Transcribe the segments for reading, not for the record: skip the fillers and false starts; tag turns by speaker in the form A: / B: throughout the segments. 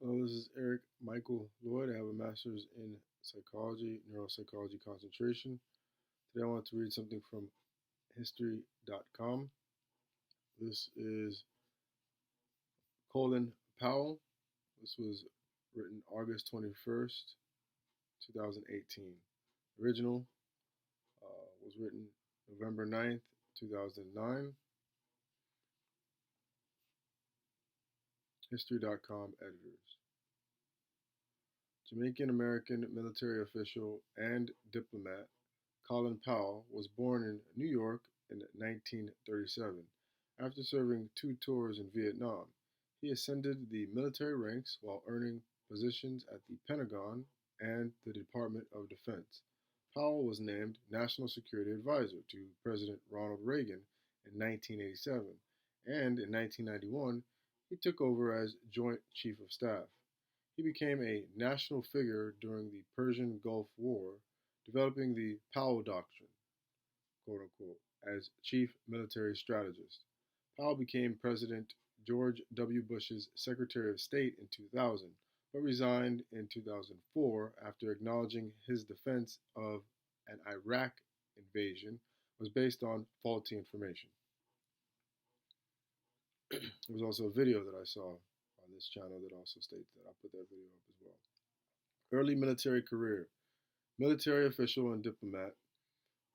A: Hello, this is Eric Michael Loyd. I have a master's in psychology, neuropsychology concentration. Today I want to read something from history.com. This is Collin Powell. This was written August 21st, 2018. Original was written November 9th, 2009. History.com editors. Jamaican American military official and diplomat Collin Powell was born in New York in 1937. After serving two tours in Vietnam, he ascended the military ranks while earning positions at the Pentagon and the Department of Defense. Powell was named National Security Advisor to President Ronald Reagan in 1987, and in 1991 he took over as Joint Chief of Staff. He became a national figure during the Persian Gulf War, developing the Powell Doctrine, quote unquote, as chief military strategist. Powell became President George W. Bush's Secretary of State in 2000, but resigned in 2004 after acknowledging his defense of an Iraq invasion was based on faulty information. There was also a video that I saw on this channel that also states that. I'll put that video up as well. Early military career. Military official and diplomat.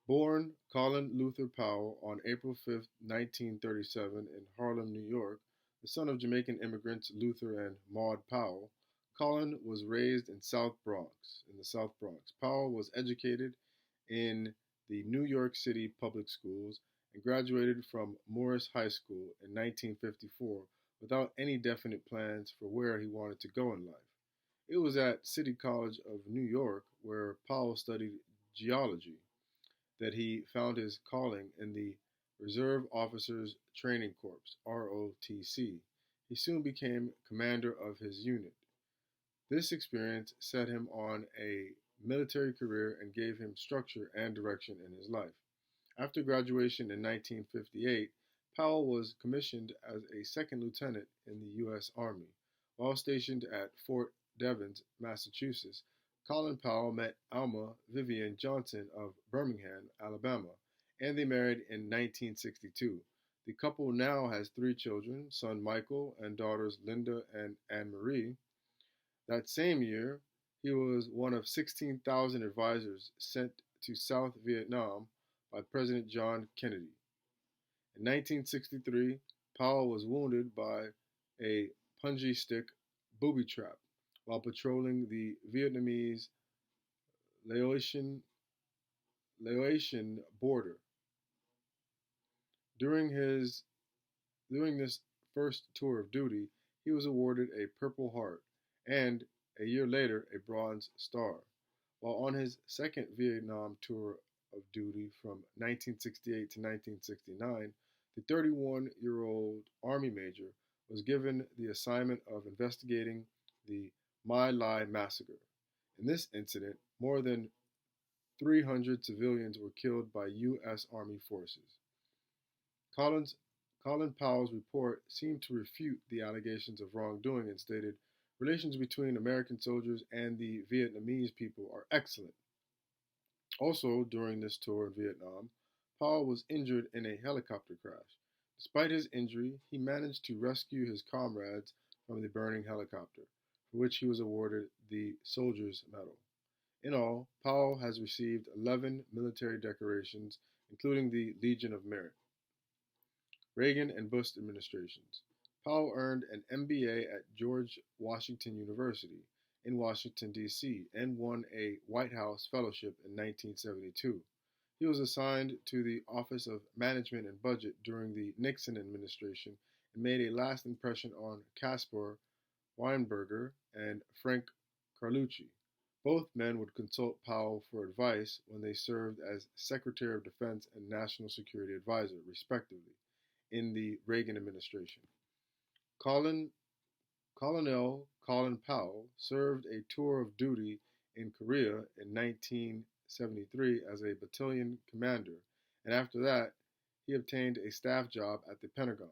A: Born Collin Luther Powell on April 5, 1937 in Harlem, New York, the son of Jamaican immigrants Luther and Maud Powell, Collin was raised in the South Bronx. Powell was educated in the New York City public schools and graduated from Morris High School in 1954 without any definite plans for where he wanted to go in life. It was at City College of New York, where Powell studied geology, that he found his calling in the Reserve Officers Training Corps, ROTC. He soon became commander of his unit. This experience set him on a military career and gave him structure and direction in his life. After graduation in 1958, Powell was commissioned as a second lieutenant in the U.S. Army. While stationed at Fort Devens, Massachusetts, Collin Powell met Alma Vivian Johnson of Birmingham, Alabama, and they married in 1962. The couple now has three children, son Michael and daughters Linda and Anne Marie. That same year, he was one of 16,000 advisors sent to South Vietnam by President John Kennedy. In 1963, Powell was wounded by a punji stick booby trap while patrolling the Vietnamese Laotian border. During this first tour of duty, he was awarded a Purple Heart and, a year later, a Bronze Star. While on his second Vietnam tour of duty from 1968 to 1969, the 31-year-old Army major was given the assignment of investigating the My Lai massacre. In this incident, more than 300 civilians were killed by U.S. Army forces. Collin Powell's report seemed to refute the allegations of wrongdoing and stated, "Relations between American soldiers and the Vietnamese people are excellent." Also, during this tour in Vietnam, Powell was injured in a helicopter crash. Despite his injury, he managed to rescue his comrades from the burning helicopter, for which he was awarded the Soldier's Medal. In all, Powell has received 11 military decorations, including the Legion of Merit. Reagan and Bush administrations. Powell earned an MBA at George Washington University in Washington, D.C., and won a White House Fellowship in 1972. He was assigned to the Office of Management and Budget during the Nixon administration and made a last impression on Caspar Weinberger and Frank Carlucci. Both men would consult Powell for advice when they served as Secretary of Defense and National Security Advisor, respectively, in the Reagan administration. Colonel Collin Powell served a tour of duty in Korea in 1973 as a battalion commander, and after that, he obtained a staff job at the Pentagon.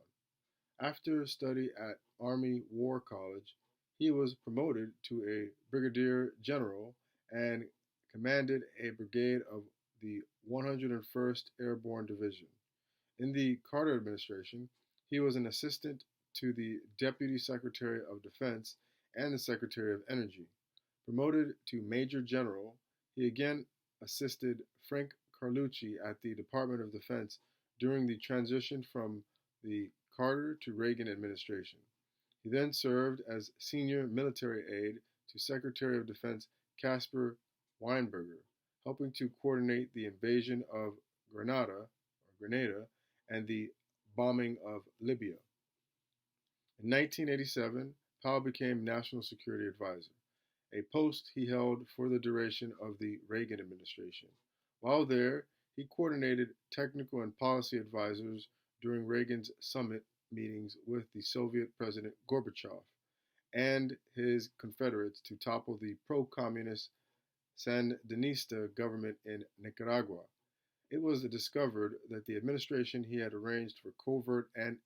A: After study at Army War College, he was promoted to a brigadier general and commanded a brigade of the 101st Airborne Division. In the Carter administration, he was an assistant to the Deputy Secretary of Defense and the Secretary of Energy. Promoted to Major General, he again assisted Frank Carlucci at the Department of Defense during the transition from the Carter to Reagan administration. He then served as senior military aide to Secretary of Defense Caspar Weinberger, helping to coordinate the invasion of Grenada and the bombing of Libya. In 1987, Powell became National Security Advisor, a post he held for the duration of the Reagan administration. While there, he coordinated technical and policy advisors during Reagan's summit meetings with the Soviet President Gorbachev and his Confederates to topple the pro-communist Sandinista government in Nicaragua. It was discovered that the administration he had arranged for covert and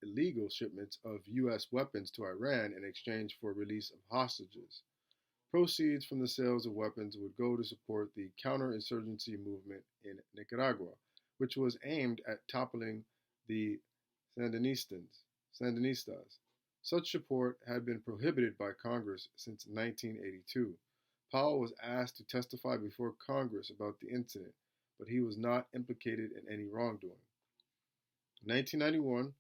A: illegal shipments of U.S. weapons to Iran in exchange for release of hostages. Proceeds from the sales of weapons would go to support the counterinsurgency movement in Nicaragua, which was aimed at toppling the Sandinistas. Such support had been prohibited by Congress since 1982. Powell was asked to testify before Congress about the incident, but he was not implicated in any wrongdoing. In 1991,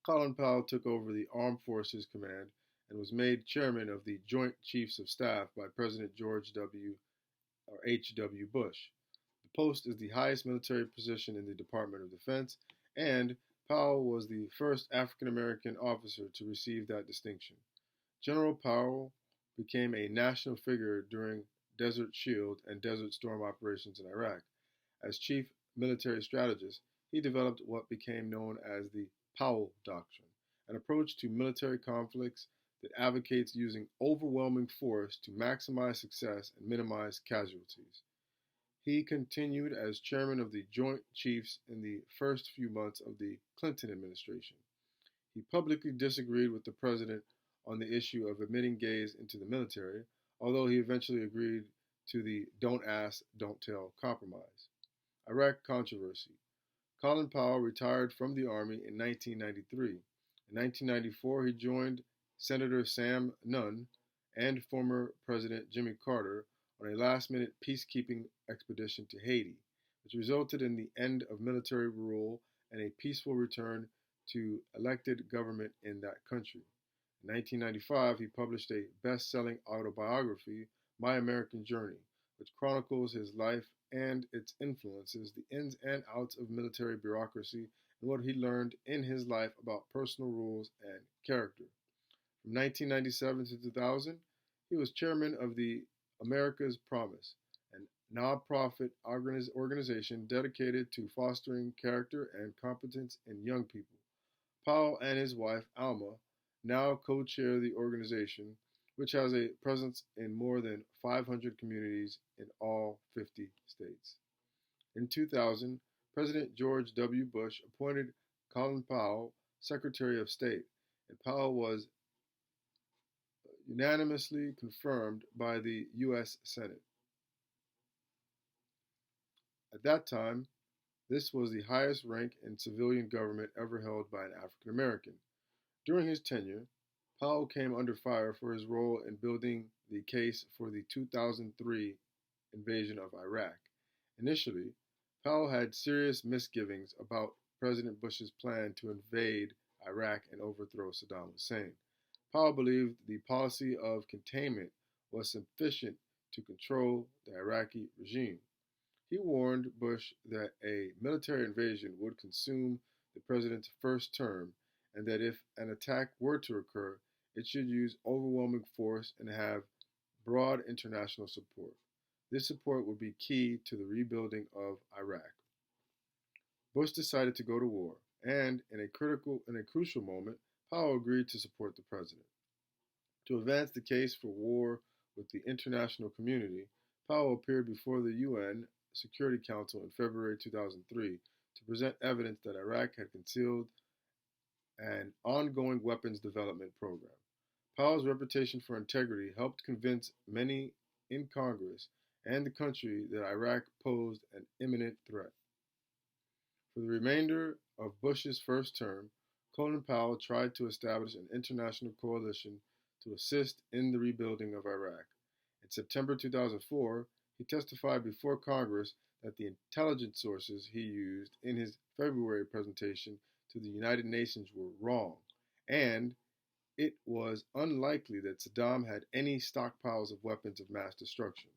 A: Collin Powell took over the Armed Forces Command and was made chairman of the Joint Chiefs of Staff by President George H.W. Bush. The post is the highest military position in the Department of Defense, and Powell was the first African American officer to receive that distinction. General Powell became a national figure during Desert Shield and Desert Storm operations in Iraq. As chief military strategist, he developed what became known as the Powell Doctrine, an approach to military conflicts that advocates using overwhelming force to maximize success and minimize casualties. He continued as chairman of the Joint Chiefs in the first few months of the Clinton administration. He publicly disagreed with the president on the issue of admitting gays into the military, although he eventually agreed to the don't ask, don't tell compromise. Iraq controversy. Collin Powell retired from the Army in 1993. In 1994, he joined Senator Sam Nunn and former President Jimmy Carter on a last-minute peacekeeping expedition to Haiti, which resulted in the end of military rule and a peaceful return to elected government in that country. In 1995, he published a best-selling autobiography, My American Journey, which chronicles his life and its influences, the ins and outs of military bureaucracy, and what he learned in his life about personal rules and character. From 1997 to 2000, he was chairman of the America's Promise, a nonprofit organization dedicated to fostering character and competence in young people. Powell and his wife, Alma, now co-chair the organization, which has a presence in more than 500 communities in all 50 states. In 2000, President George W. Bush appointed Collin Powell Secretary of State, and Powell was unanimously confirmed by the U.S. Senate. At that time, this was the highest rank in civilian government ever held by an African American. During his tenure, Powell came under fire for his role in building the case for the 2003 invasion of Iraq. Initially, Powell had serious misgivings about President Bush's plan to invade Iraq and overthrow Saddam Hussein. Powell believed the policy of containment was sufficient to control the Iraqi regime. He warned Bush that a military invasion would consume the president's first term, and that if an attack were to occur, it should use overwhelming force and have broad international support. This support would be key to the rebuilding of Iraq. Bush decided to go to war, and in a crucial moment, Powell agreed to support the president. To advance the case for war with the international community, Powell appeared before the UN Security Council in February 2003 to present evidence that Iraq had concealed an ongoing weapons development program. Powell's reputation for integrity helped convince many in Congress and the country that Iraq posed an imminent threat. For the remainder of Bush's first term, Colin Powell tried to establish an international coalition to assist in the rebuilding of Iraq. In September 2004, he testified before Congress that the intelligence sources he used in his February presentation to the United Nations were wrong, and it was unlikely that Saddam had any stockpiles of weapons of mass destruction.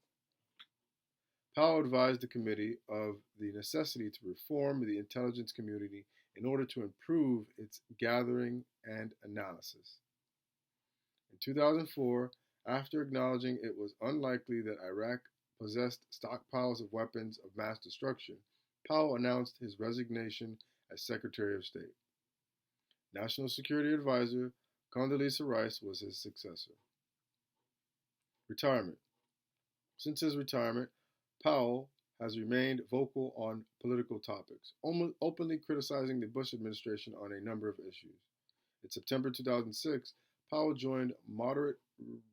A: Powell advised the committee of the necessity to reform the intelligence community in order to improve its gathering and analysis. In 2004, after acknowledging it was unlikely that Iraq possessed stockpiles of weapons of mass destruction, Powell announced his resignation as Secretary of State. National Security Advisor Condoleezza Rice was his successor. Retirement. Since his retirement, Powell has remained vocal on political topics, openly criticizing the Bush administration on a number of issues. In September 2006, Powell joined moderate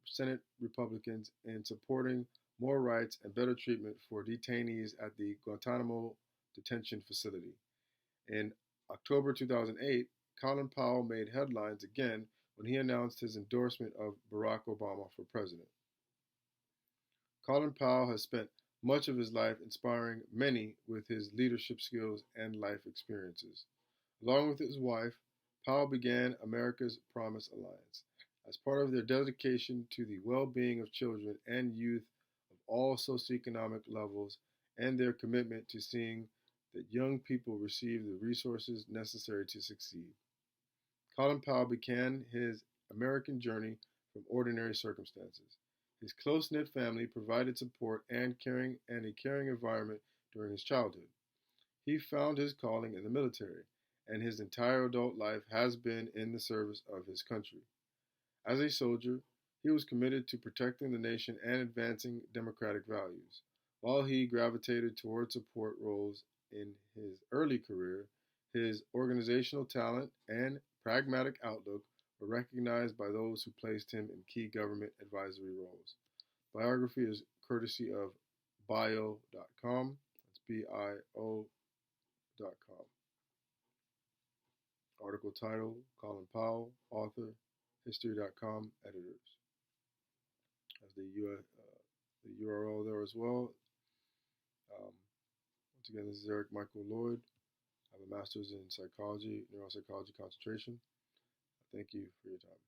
A: Senate Republicans in supporting more rights and better treatment for detainees at the Guantanamo detention facility. In October 2008, Collin Powell made headlines again when he announced his endorsement of Barack Obama for president. Collin Powell has spent much of his life inspiring many with his leadership skills and life experiences. Along with his wife, Powell began America's Promise Alliance as part of their dedication to the well-being of children and youth of all socioeconomic levels and their commitment to seeing that young people receive the resources necessary to succeed. Collin Powell began his American journey from ordinary circumstances. His close-knit family provided support and a caring environment during his childhood. He found his calling in the military, and his entire adult life has been in the service of his country. As a soldier, he was committed to protecting the nation and advancing democratic values. While he gravitated toward support roles in his early career, his organizational talent and pragmatic outlook were recognized by those who placed him in key government advisory roles. Biography is courtesy of bio.com. That's bio.com. Article title, Collin Powell, author, history.com, editors. Has the URL there as well. Once again, this is Eric Michael Loyd. I have a master's in psychology, neuropsychology concentration. Thank you for your time.